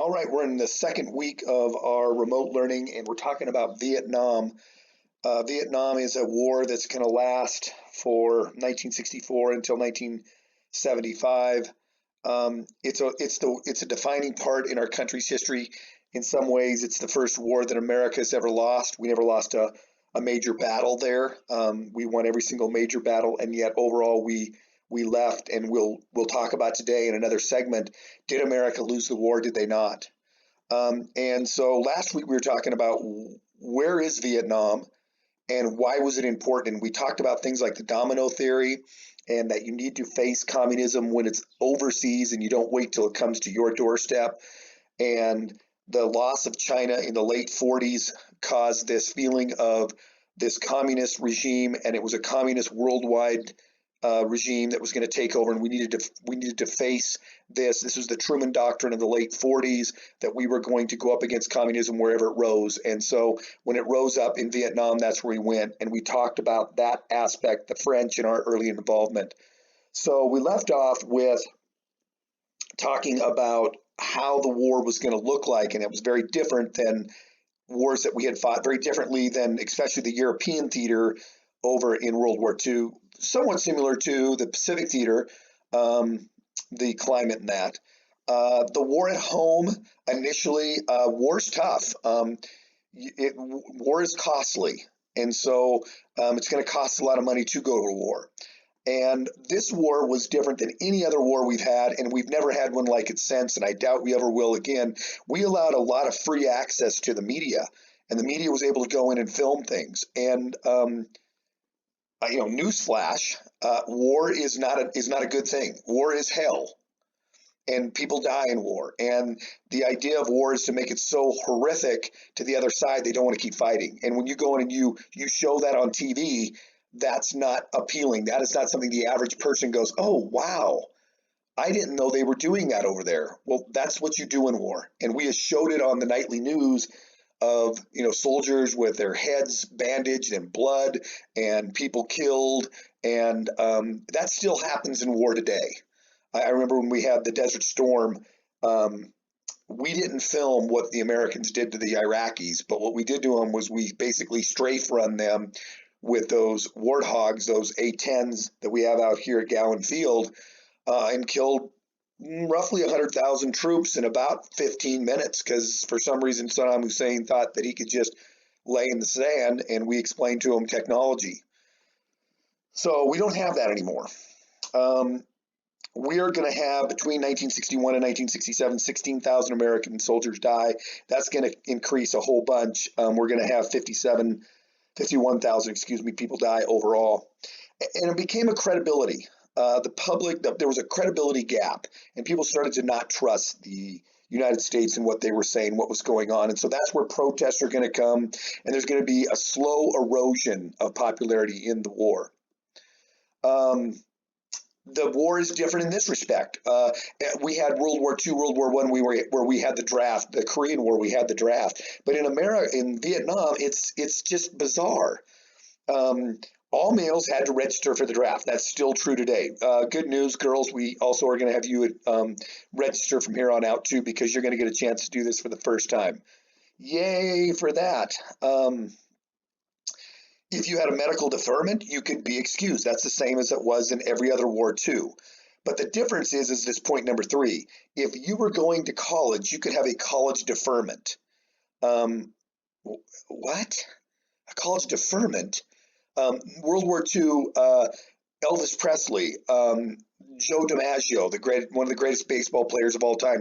All right, we're in the second week of our remote learning, and we're talking about Vietnam. Vietnam is a war that's going to last for 1964 until 1975. It's a defining part in our country's history. In some ways, it's the first war that America's ever lost. We never lost a major battle there. We won every single major battle, and yet overall we left. And we'll talk about today in another segment. Did America lose the war? Did they not? And so last week we were talking about where is Vietnam and why was it important? And we talked about things like the domino theory and that you need to face communism when it's overseas and you don't wait till it comes to your doorstep. And the loss of China in the late 40s caused this feeling of this communist regime, and it was a communist worldwide regime that was going to take over, and we needed to face this. This was the Truman Doctrine of the late 40s, that we were going to go up against communism wherever it rose. And so when it rose up in Vietnam, that's where we went, and we talked about that aspect, the French, and our early involvement. So we left off with talking about how the war was going to look like, and it was very different than wars that we had fought, very differently than especially the European theater over in World War II, somewhat similar to the Pacific theater, the climate in that. The war at home, initially, war's tough. War is costly, and so it's going to cost a lot of money to go to war. And this war was different than any other war we've had, and we've never had one like it since, and I doubt we ever will again. We allowed a lot of free access to the media, and the media was able to go in and film things. And newsflash: war is not a good thing. War is hell, and people die in war. And the idea of war is to make it so horrific to the other side they don't want to keep fighting. And when you go in and you show that on TV, that's not appealing. That is not something the average person goes, "Oh, wow, I didn't know they were doing that over there." Well, that's what you do in war. And we showed it on the nightly news of soldiers with their heads bandaged and blood and people killed, and that still happens in war today. I remember when we had the Desert Storm, we didn't film what the Americans did to the Iraqis, but what we did to them was we basically strafe run them with those warthogs, those A-10s that we have out here at Gowan Field, and killed roughly 100,000 troops in about 15 minutes, because for some reason Saddam Hussein thought that he could just lay in the sand, and we explained to him technology. So we don't have that anymore. We are going to have, between 1961 and 1967, 16,000 American soldiers die. That's going to increase a whole bunch. We're going to have 51,000, people die overall. And it became a credibility. The public, there was a credibility gap, and people started to not trust the United States and what they were saying, what was going on. And so that's where protests are going to come, and there's going to be a slow erosion of popularity in the war. The war is different in this respect. We had World War II, World War I, where we had the draft. The Korean War, we had the draft. But in Vietnam, it's just bizarre. All males had to register for the draft. That's still true today. Good news, girls, we also are going to have you register from here on out too, because you're going to get a chance to do this for the first time. Yay for that. If you had a medical deferment, you could be excused. That's the same as it was in every other war too. But the difference is this point number 3. If you were going to college, you could have a college deferment. What? A college deferment? World War II, Elvis Presley, Joe DiMaggio, one of the greatest baseball players of all time,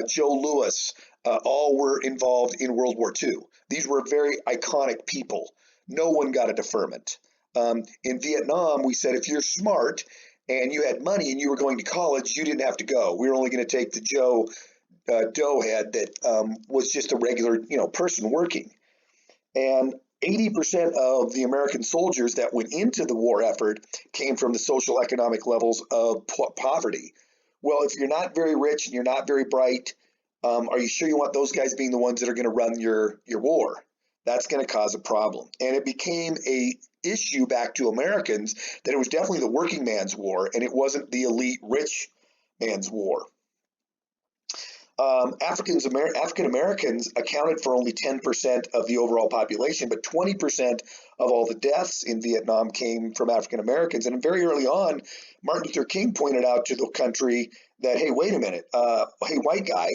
Joe Louis, all were involved in World War II. These were very iconic people. No one got a deferment. In Vietnam, we said if you're smart and you had money and you were going to college, you didn't have to go. We were only going to take the Joe Doughhead that was just a regular person working. And 80% of the American soldiers that went into the war effort came from the social economic levels of poverty. Well, if you're not very rich and you're not very bright, are you sure you want those guys being the ones that are going to run your war? That's going to cause a problem. And it became a issue back to Americans that it was definitely the working man's war, and it wasn't the elite rich man's war. African Americans accounted for only 10% of the overall population, but 20% of all the deaths in Vietnam came from African Americans. And very early on, Martin Luther King pointed out to the country that, hey, wait a minute, hey, white guy,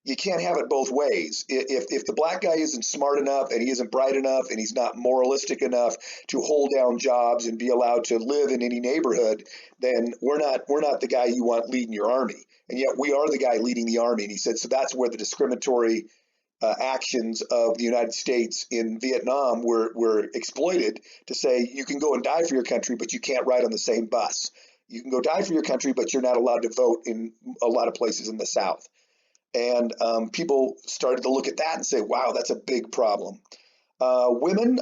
you can't have it both ways. If the black guy isn't smart enough and he isn't bright enough and he's not moralistic enough to hold down jobs and be allowed to live in any neighborhood, then we're not the guy you want leading your army. And yet we are the guy leading the army. And he said, so that's where the discriminatory actions of the United States in Vietnam were exploited to say you can go and die for your country, but you can't ride on the same bus. You can go die for your country, but you're not allowed to vote in a lot of places in the South. And people started to look at that and say, wow, that's a big problem. Women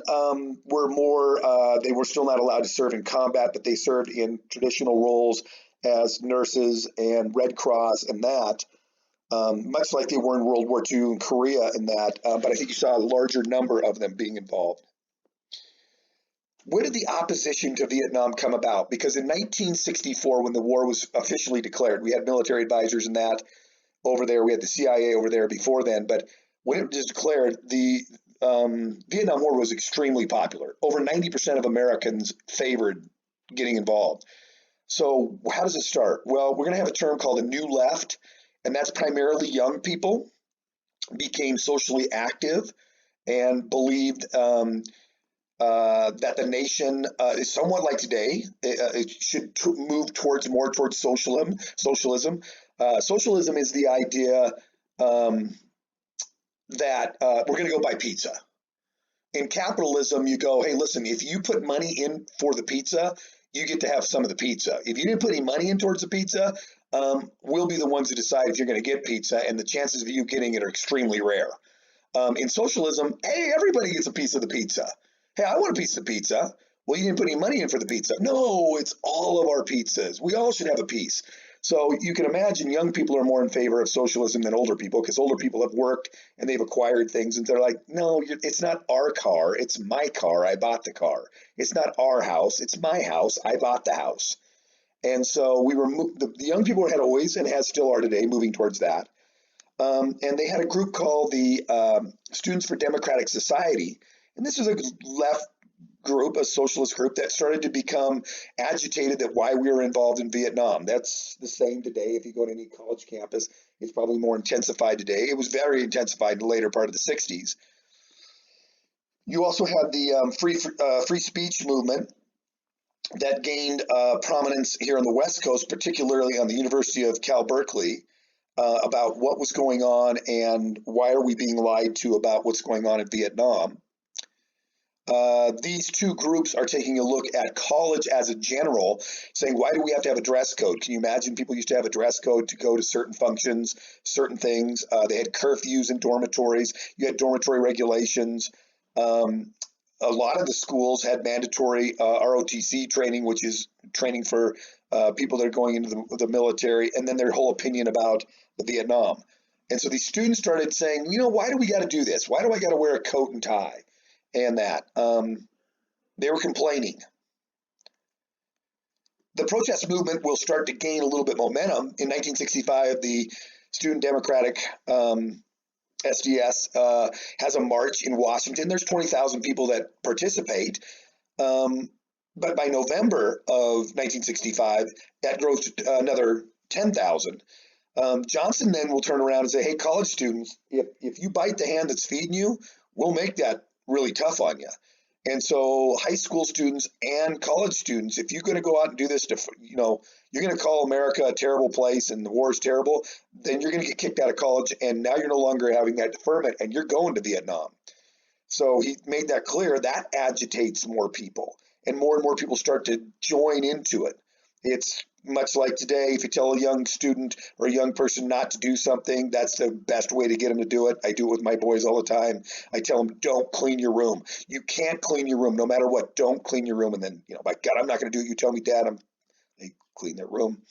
were more, they were still not allowed to serve in combat, but they served in traditional roles as nurses and Red Cross and that, much like they were in World War II and Korea and that, but I think you saw a larger number of them being involved. Where did the opposition to Vietnam come about? Because in 1964, when the war was officially declared, we had military advisors and that over there. We had the CIA over there before then, but when it was declared, the Vietnam War was extremely popular. Over 90% of Americans favored getting involved. So how does it start? Well, we're going to have a term called a new left, and that's primarily young people became socially active and believed that the nation is somewhat like today. It should move more towards socialism. Socialism is the idea that we're going to go buy pizza. In capitalism, you go, hey, listen, if you put money in for the pizza, you get to have some of the pizza. If you didn't put any money in towards the pizza, we'll be the ones who decide if you're going to get pizza, and the chances of you getting it are extremely rare. In socialism, hey, everybody gets a piece of the pizza. Hey, I want a piece of pizza. Well, you didn't put any money in for the pizza. No, it's all of our pizzas. We all should have a piece. So you can imagine young people are more in favor of socialism than older people, because older people have worked and they've acquired things, and they're like, no, it's not our car. It's my car. I bought the car. It's not our house. It's my house. I bought the house. And so we were the young people had always and has still are today moving towards that. And they had a group called the Students for Democratic Society. And this was a left group, a socialist group that started to become agitated that why we were involved in Vietnam. That's the same today. If you go to any college campus, it's probably more intensified today. It was very intensified in the later part of the 60s. You also had the free speech movement that gained prominence here on the West Coast, particularly on the University of Cal Berkeley, about what was going on and why are we being lied to about what's going on in Vietnam. These two groups are taking a look at college as a general, saying, why do we have to have a dress code? Can you imagine people used to have a dress code to go to certain functions, certain things? They had curfews in dormitories. You had dormitory regulations. A lot of the schools had mandatory ROTC training, which is training for people that are going into the military, and then their whole opinion about the Vietnam. And so these students started saying, why do we got to do this? Why do I got to wear a coat and tie? And that they were complaining. The protest movement will start to gain a little bit momentum. In 1965, the Student Democratic SDS has a march in Washington. There's 20,000 people that participate. But by November of 1965, that grows to another 10,000. Johnson then will turn around and say, hey, college students, if you bite the hand that's feeding you, we'll make that really tough on you. And so high school students and college students, if you're going to go out and do this, you're going to call America a terrible place and the war is terrible, then you're going to get kicked out of college, and now you're no longer having that deferment and you're going to Vietnam. So he made that clear. That agitates more people, and more people start to join into it. It's much like today, if you tell a young student or a young person not to do something, that's the best way to get them to do it. I do it with my boys all the time. I tell them, don't clean your room. You can't clean your room no matter what. Don't clean your room. And then, my God, I'm not going to do it. You tell me, Dad, they clean their room.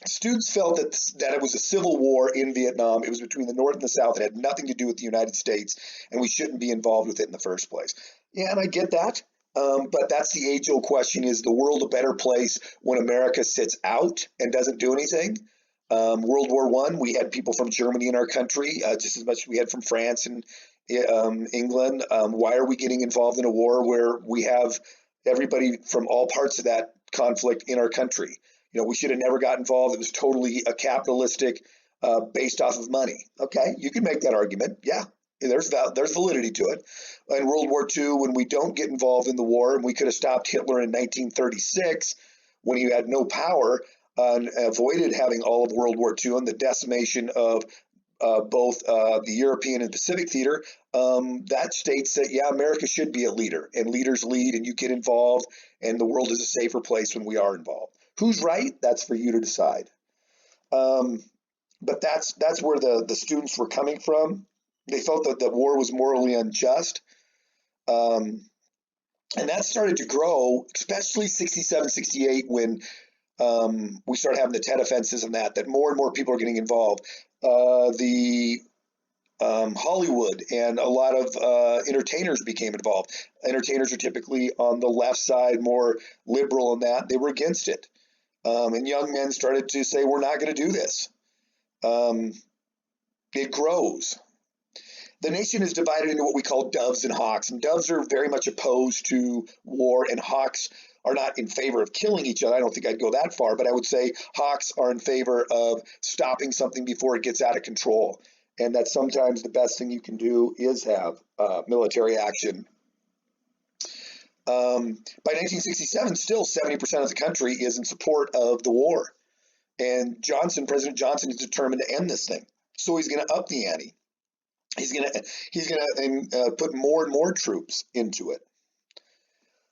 Students felt that it was a civil war in Vietnam. It was between the North and the South. It had nothing to do with the United States, and we shouldn't be involved with it in the first place. Yeah, and I get that. But that's the age-old question: is the world a better place when America sits out and doesn't do anything, World War One, we had people from Germany in our country, just as much as we had from France and England. Why are we getting involved in a war where we have everybody from all parts of that conflict in our country? We should have never got involved. It was totally a capitalistic, based off of money. Okay, you can make that argument. Yeah, there's validity to it. In World War II, when we don't get involved in the war, and we could have stopped Hitler in 1936 when he had no power, and avoided having all of World War II and the decimation of both the European and Pacific theater, that states that, yeah, America should be a leader, and leaders lead, and you get involved, and the world is a safer place when we are involved. Who's right? That's for you to decide. But that's where the students were coming from. They felt that the war was morally unjust. And that started to grow, especially 67, 68, when we started having the Tet offenses and that more and more people are getting involved. The Hollywood and a lot of entertainers became involved. Entertainers are typically on the left side, more liberal in that. They were against it. And young men started to say, we're not going to do this. It grows. The nation is divided into what we call doves and hawks, and doves are very much opposed to war, and hawks are not in favor of killing each other. I don't think I'd go that far, but I would say hawks are in favor of stopping something before it gets out of control, and that sometimes the best thing you can do is have military action. By 1967, still 70% of the country is in support of the war, and President Johnson is determined to end this thing. So he's going to up the ante. He's gonna put more and more troops into it.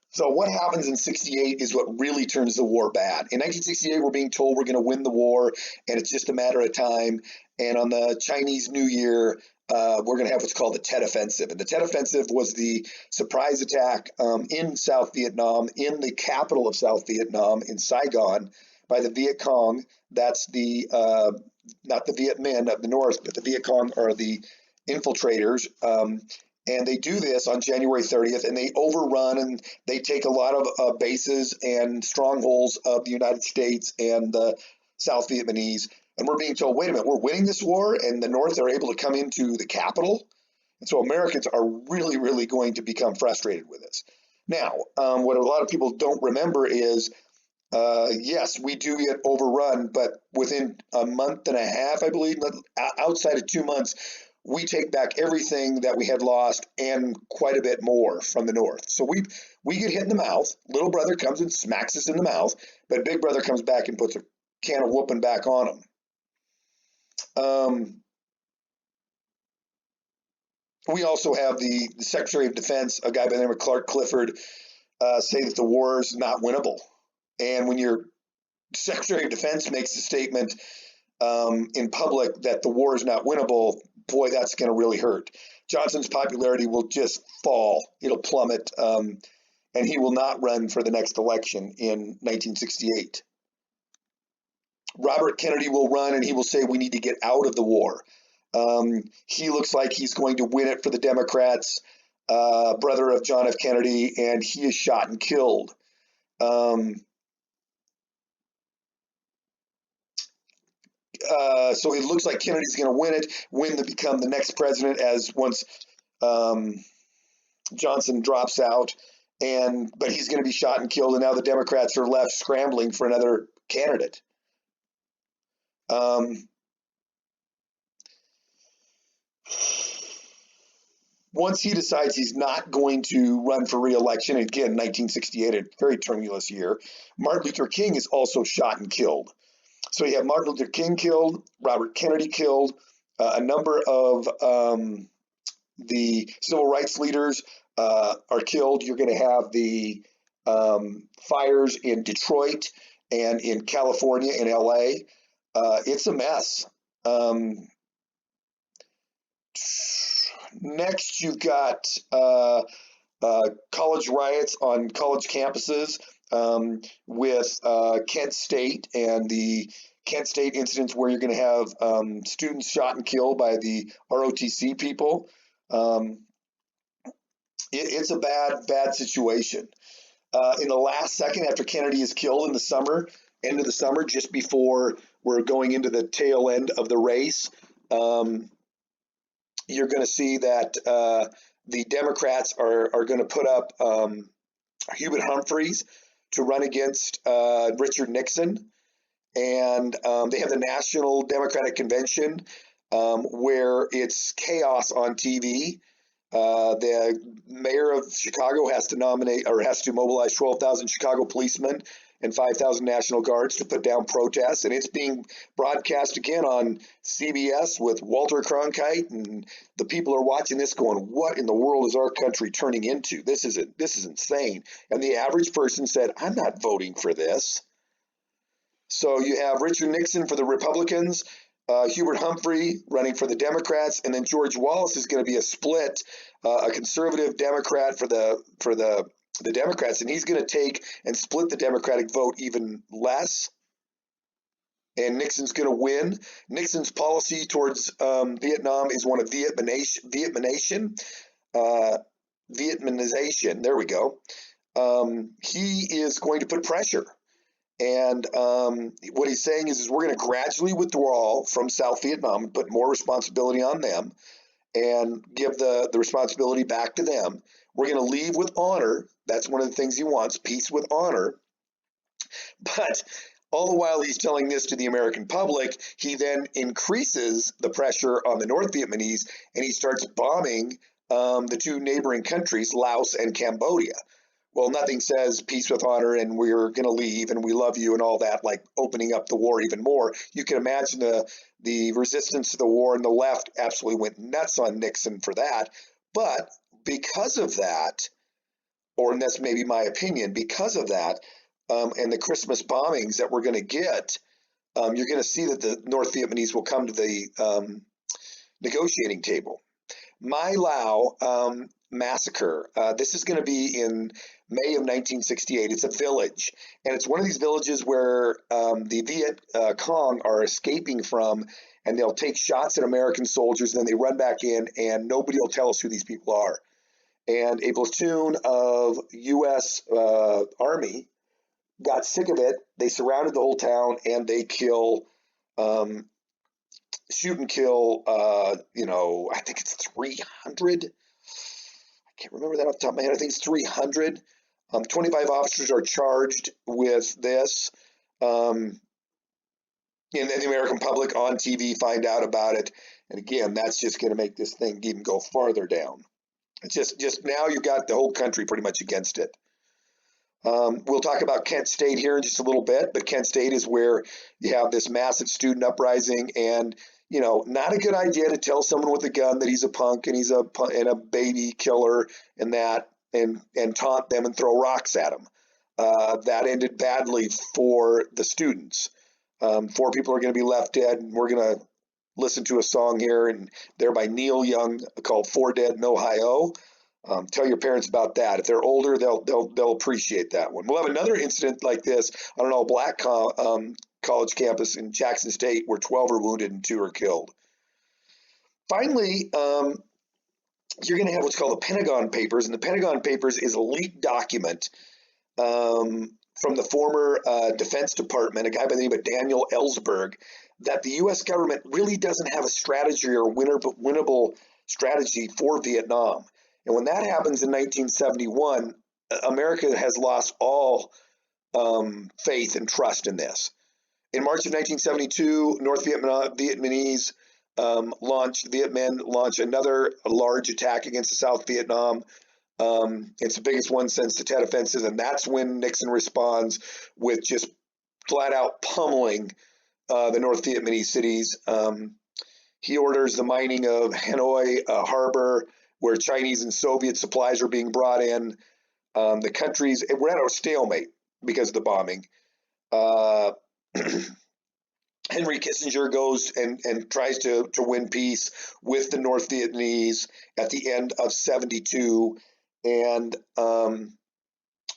So what happens in 68 is what really turns the war bad. In 1968, we're being told we're going to win the war, and it's just a matter of time. And on the Chinese New Year, we're going to have what's called the Tet Offensive. And the Tet Offensive was the surprise attack in South Vietnam, in the capital of South Vietnam, in Saigon, by the Viet Cong. That's the not the Viet Minh of the North, but the Viet Cong are the infiltrators, and they do this on January 30th, and they overrun and they take a lot of bases and strongholds of the United States and the South Vietnamese. And we're being told, wait a minute, we're winning this war, and the North are able to come into the capital. And so Americans are really, really going to become frustrated with this. Now, what a lot of people don't remember is, yes, we do get overrun, but within a month and a half, I believe, outside of 2 months, we take back everything that we had lost and quite a bit more from the North. So we get hit in the mouth. Little brother comes and smacks us in the mouth, but big brother comes back and puts a can of whooping back on him. We also have the Secretary of Defense, a guy by the name of Clark Clifford, say that the war is not winnable. And when your Secretary of Defense makes a statement in public that the war is not winnable, boy, that's going to really hurt. Johnson's popularity will just fall. It'll plummet, and he will not run for the next election in 1968. Robert Kennedy will run, and he will say we need to get out of the war. He looks like he's going to win it for the Democrats, brother of John F. Kennedy, and he is shot and killed. So it looks like Kennedy's going to win to become the next president, as once Johnson drops out, but he's going to be shot and killed, and now the Democrats are left scrambling for another candidate. Once he decides he's not going to run for re-election, again, 1968, a very tumultuous year, Martin Luther King is also shot and killed. So you have Martin Luther King killed, Robert Kennedy killed, a number of the civil rights leaders are killed. You're going to have the fires in Detroit and in California and LA. It's a mess. Next, you've got college riots on college campuses with Kent State and the Kent State incidents, where you're going to have students shot and killed by the ROTC people. It's a bad situation. In the last second after Kennedy is killed in the summer, end of the summer, just before we're going into the tail end of the race, you're going to see that the Democrats are going to put up Hubert Humphreys to run against Richard Nixon. And they have the National Democratic Convention where it's chaos on TV. The mayor of Chicago has to mobilize 12,000 Chicago policemen and 5,000 National Guards to put down protests. And it's being broadcast again on CBS with Walter Cronkite. And the people are watching this going, what in the world is our country turning into? This is insane. And the average person said, I'm not voting for this. So you have Richard Nixon for the Republicans, Hubert Humphrey running for the Democrats, and then George Wallace is going to be a split, a conservative Democrat for the Democrats, and he's going to take and split the Democratic vote even less. And Nixon's going to win. Nixon's policy towards Vietnam is one of Vietnamization. There we go. He is going to put pressure. And what he's saying is we're going to gradually withdraw from South Vietnam and put more responsibility on them and give the responsibility back to them. We're going to leave with honor. That's one of the things he wants, peace with honor. But all the while he's telling this to the American public, he then increases the pressure on the North Vietnamese and he starts bombing the two neighboring countries, Laos and Cambodia. Well, nothing says peace with honor and we're going to leave and we love you and all that, like opening up the war even more. You can imagine the resistance to the war, and the left absolutely went nuts on Nixon for that. But because of that, and that's maybe my opinion, because of that, and the Christmas bombings that we're going to get, you're going to see that the North Vietnamese will come to the negotiating table. My Lao massacre. This is going to be in May of 1968. It's a village, and it's one of these villages where the Viet Cong are escaping from, and they'll take shots at American soldiers, and then they run back in, and nobody will tell us who these people are. And a platoon of U.S. Army got sick of it. They surrounded the whole town, and they shoot and kill, I think it's 300. I can't remember that off the top of my head. I think it's 300. 25 officers are charged with this. And then the American public on TV find out about it. And again, that's just going to make this thing even go farther down. It's just now you've got the whole country pretty much against it. We'll talk about Kent State here in just a little bit, but Kent State is where you have this massive student uprising, and not a good idea to tell someone with a gun that he's a punk and he's a baby killer and that, and taunt them and throw rocks at them. That ended badly for the students. 4 people are going to be left dead, and we're going to listen to a song here, and they're by Neil Young called "4 Dead in Ohio." Tell your parents about that. If they're older, they'll appreciate that one. We'll have another incident like this on an all-black college campus in Jackson State where 12 are wounded and 2 are killed. Finally, you're going to have what's called the Pentagon Papers, and the Pentagon Papers is a leaked document from the former Defense Department, a guy by the name of Daniel Ellsberg, that the U.S. government really doesn't have a strategy or winnable strategy for Vietnam. And when that happens in 1971, America has lost all faith and trust in this. In March of 1972, North Vietnamese Vietmen launched another large attack against the South Vietnam. It's the biggest one since the Tet Offensive, and that's when Nixon responds with just flat out pummeling the North Vietnamese cities. He orders the mining of Hanoi Harbor, where Chinese and Soviet supplies are being brought in. The countries, we're at a stalemate because of the bombing. Henry Kissinger goes and tries to win peace with the North Vietnamese at the end of 72. And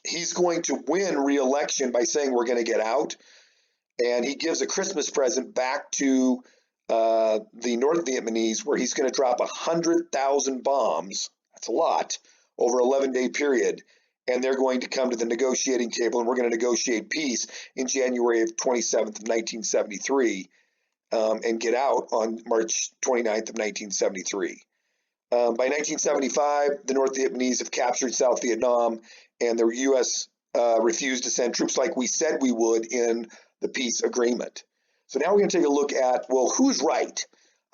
he's going to win re-election by saying we're going to get out. And he gives a Christmas present back to the North Vietnamese, where he's going to drop 100,000 bombs. That's a lot over an 11-day period. and they're going to come to the negotiating table, and we're going to negotiate peace in January of 27th of 1973, and get out on March 29th of 1973. By 1975, the North Vietnamese have captured South Vietnam, and the U.S. Refused to send troops like we said we would in the peace agreement. So now we're going to take a look at, well, who's right?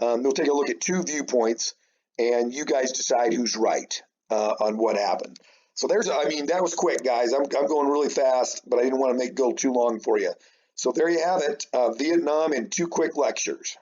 We'll take a look at two viewpoints, and you guys decide who's right on what happened. So that was quick, guys. I'm going really fast, but I didn't want to make go too long for you. So there you have it, Vietnam in two quick lectures.